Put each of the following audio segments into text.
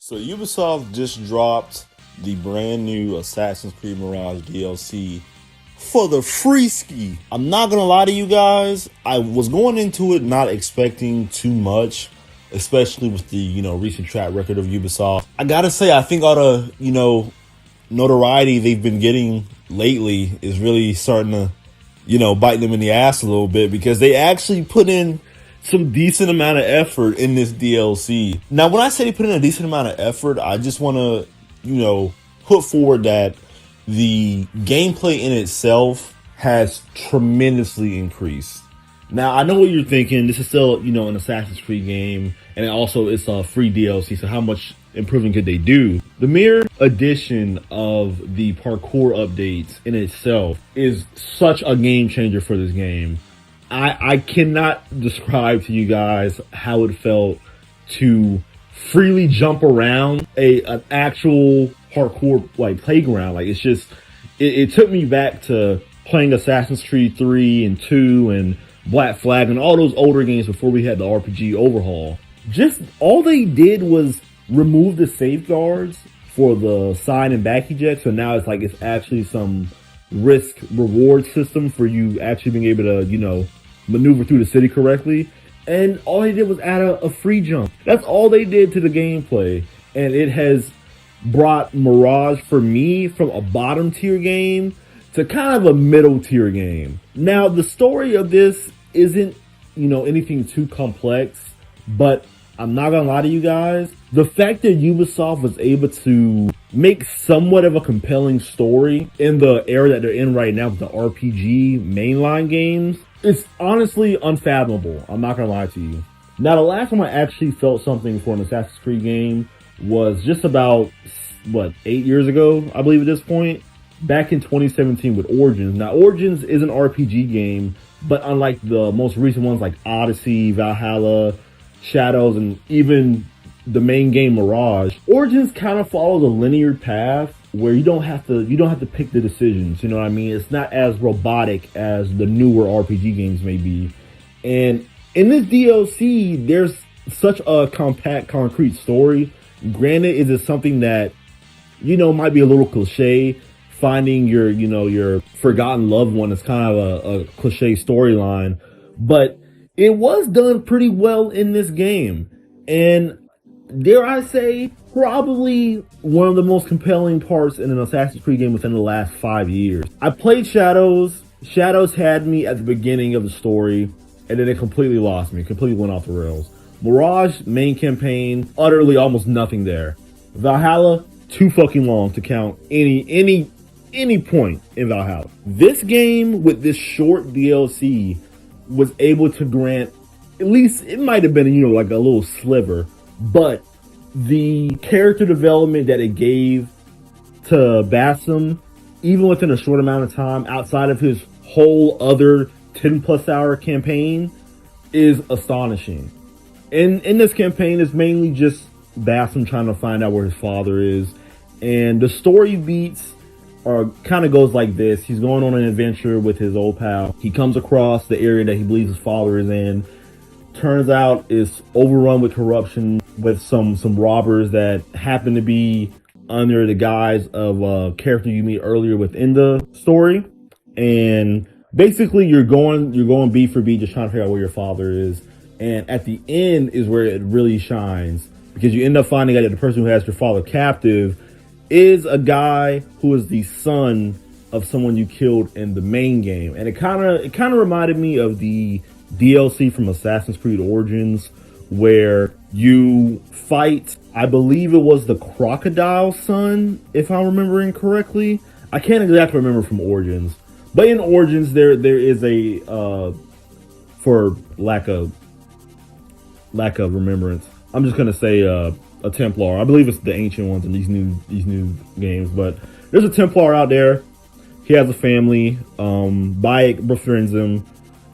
So Ubisoft just dropped the brand new Assassin's Creed Mirage DLC for the free ski. I'm not gonna lie to you guys, I was going into it not expecting too much, especially with the recent track record of Ubisoft. I gotta say, I think all the notoriety they've been getting lately is really starting to bite them in the ass a little bit, because they actually put in some decent amount of effort in this DLC. Now, when I say they put in a decent amount of effort, I just want to, put forward that the gameplay in itself has tremendously increased. Now, I know what you're thinking. This is still, an Assassin's Creed game, and also it's a free DLC, so how much improvement could they do? The mere addition of the parkour updates in itself is such a game changer for this game. I cannot describe to you guys how it felt to freely jump around an actual parkour playground. It's just it took me back to playing Assassin's Creed 3 and 2 and Black Flag and all those older games before we had the RPG overhaul. Just all they did was remove the safeguards for the side and back eject, so now it's actually some risk reward system for you actually being able to maneuver through the city correctly. And all they did was add a free jump. That's all they did to the gameplay, and it has brought Mirage for me from a bottom tier game to kind of a middle tier game. Now, the story of this isn't anything too complex, but I'm not gonna lie to you guys, the fact that Ubisoft was able to make somewhat of a compelling story in the era that they're in right now with the RPG mainline games, it's honestly unfathomable. I'm not gonna lie to you. Now, the last time I actually felt something for an Assassin's Creed game was just about, 8 years ago, I believe at this point, back in 2017 with Origins. Now, Origins is an RPG game, but unlike the most recent ones like Odyssey, Valhalla, Shadows, and even the main game Mirage, Origins kind of follows a linear path where you don't have to pick the decisions. You know what I mean? It's not as robotic as the newer RPG games may be. And in this DLC, there's such a compact, concrete story. Granted, is it something that might be a little cliche? Finding your forgotten loved one is kind of a cliche storyline, but it was done pretty well in this game. And dare I say, probably one of the most compelling parts in an Assassin's Creed game within the last 5 years. I played Shadows. Shadows had me at the beginning of the story, and then it completely lost me, completely went off the rails. Mirage, main campaign, utterly almost nothing there. Valhalla, too fucking long to count any point in Valhalla. This game with this short DLC was able to grant, at least it might have been like a little sliver, but the character development that it gave to Basim, even within a short amount of time, outside of his whole other 10 plus hour campaign, is astonishing. And in this campaign, it's mainly just Basim trying to find out where his father is, and the story beats kind of goes like this. He's going on an adventure with his old pal. He comes across the area that he believes his father is in. Turns out it's overrun with corruption, with some robbers that happen to be under the guise of a character you meet earlier within the story. And basically you're going beat for beat, just trying to figure out where your father is. And at the end is where it really shines, because you end up finding out that the person who has your father captive is a guy who is the son of someone you killed in the main game. And it kind of reminded me of the DLC from Assassin's Creed Origins, where you fight, I believe it was the crocodile son, if I'm remembering correctly. I can't exactly remember from Origins, but in Origins there is a for lack of remembrance, I'm just gonna say a Templar. I believe it's the ancient ones in these new games, but there's a Templar out there. He has a family. Bayek befriends him,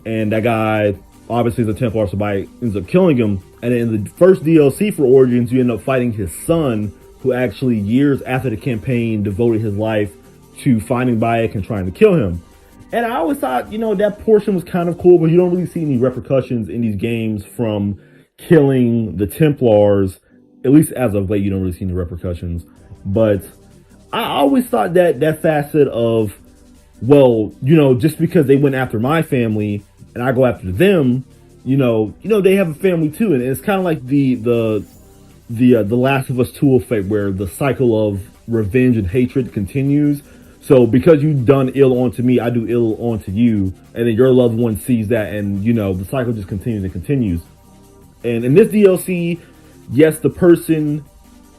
and that guy obviously is a Templar, so Bayek ends up killing him. And in the first DLC for Origins, you end up fighting his son, who actually years after the campaign devoted his life to finding Bayek and trying to kill him. And I always thought, that portion was kind of cool, but you don't really see any repercussions in these games from killing the Templars At least as of late, you don't really see the repercussions. But I always thought that that facet of, well, just because they went after my family and I go after them, they have a family too, and it's kind of like the Last of Us 2 effect, where the cycle of revenge and hatred continues. So because you've done ill onto me, I do ill onto you, and then your loved one sees that, and the cycle just continues and continues. And in this DLC, yes, the person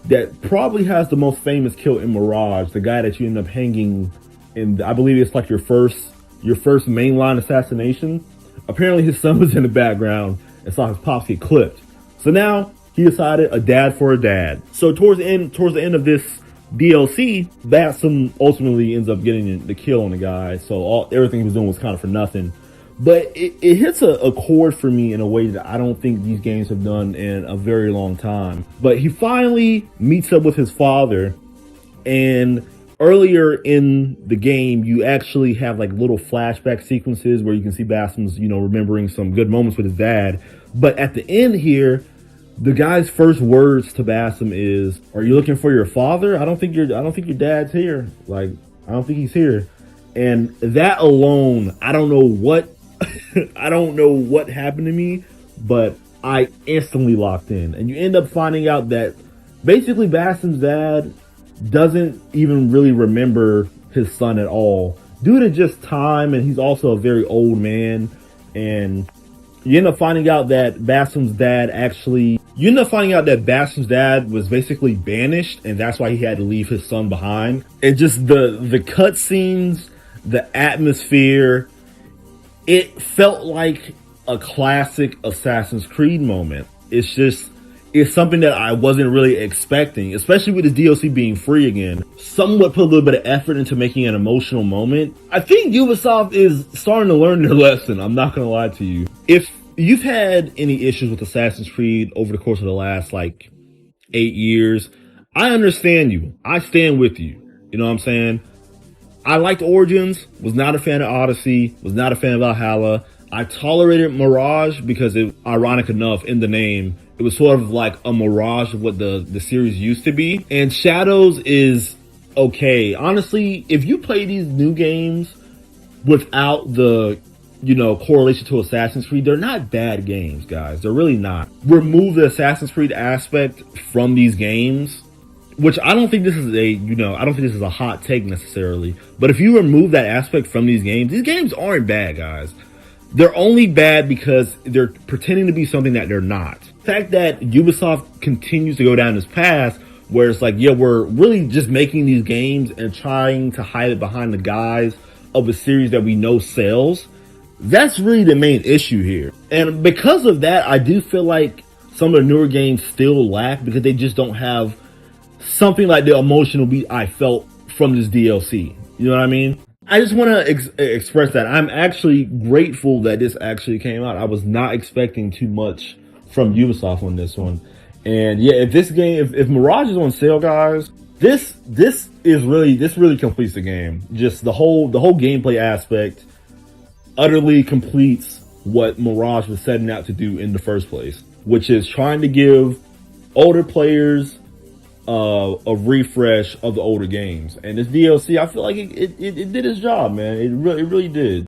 that probably has the most famous kill in Mirage, the guy that you end up hanging in, I believe it's like your first mainline assassination. Apparently his son was in the background and saw his pops get clipped. So now he decided a dad for a dad. So towards the end of this DLC, Batson ultimately ends up getting the kill on the guy. So everything he was doing was kind of for nothing. But it hits a chord for me in a way that I don't think these games have done in a very long time. But he finally meets up with his father, and earlier in the game, you actually have like little flashback sequences where you can see Bassum's, remembering some good moments with his dad. But at the end here, the guy's first words to Bassum is, "Are you looking for your father? I don't think your dad's here. Like, I don't think he's here." And that alone, I don't know what happened to me, but I instantly locked in. And you end up finding out that basically Bassum's dad doesn't even really remember his son at all, due to just time, and he's also a very old man. And you end up finding out that Bassum's dad was basically banished, and that's why he had to leave his son behind. And just the cutscenes, the atmosphere, it felt like a classic Assassin's Creed moment. It's something that I wasn't really expecting, especially with the DLC being free again. Somewhat put a little bit of effort into making an emotional moment. I think Ubisoft is starting to learn their lesson. I'm not going to lie to you. If you've had any issues with Assassin's Creed over the course of the last 8 years, I understand you. I stand with you. You know what I'm saying? I liked Origins, was not a fan of Odyssey, was not a fan of Valhalla. I tolerated Mirage because ironic enough, in the name, it was sort of like a mirage of what the series used to be. And Shadows is okay. Honestly, if you play these new games without the, correlation to Assassin's Creed, they're not bad games, guys. They're really not. Remove the Assassin's Creed aspect from these games, which I don't think this is a hot take necessarily. But if you remove that aspect from these games aren't bad, guys. They're only bad because they're pretending to be something that they're not. The fact that Ubisoft continues to go down this path where it's like, yeah, we're really just making these games and trying to hide it behind the guise of a series that we know sells, that's really the main issue here. And because of that, I do feel like some of the newer games still lack, because they just don't have something like the emotional beat I felt from this DLC. You know what I mean? I just want to express that I'm actually grateful that this actually came out. I was not expecting too much from Ubisoft on this one. And yeah, if Mirage is on sale, guys, this really completes the game. Just the whole gameplay aspect utterly completes what Mirage was setting out to do in the first place, which is trying to give older players a refresh of the older games. And this DLC, I feel like it did its job, man. It really did.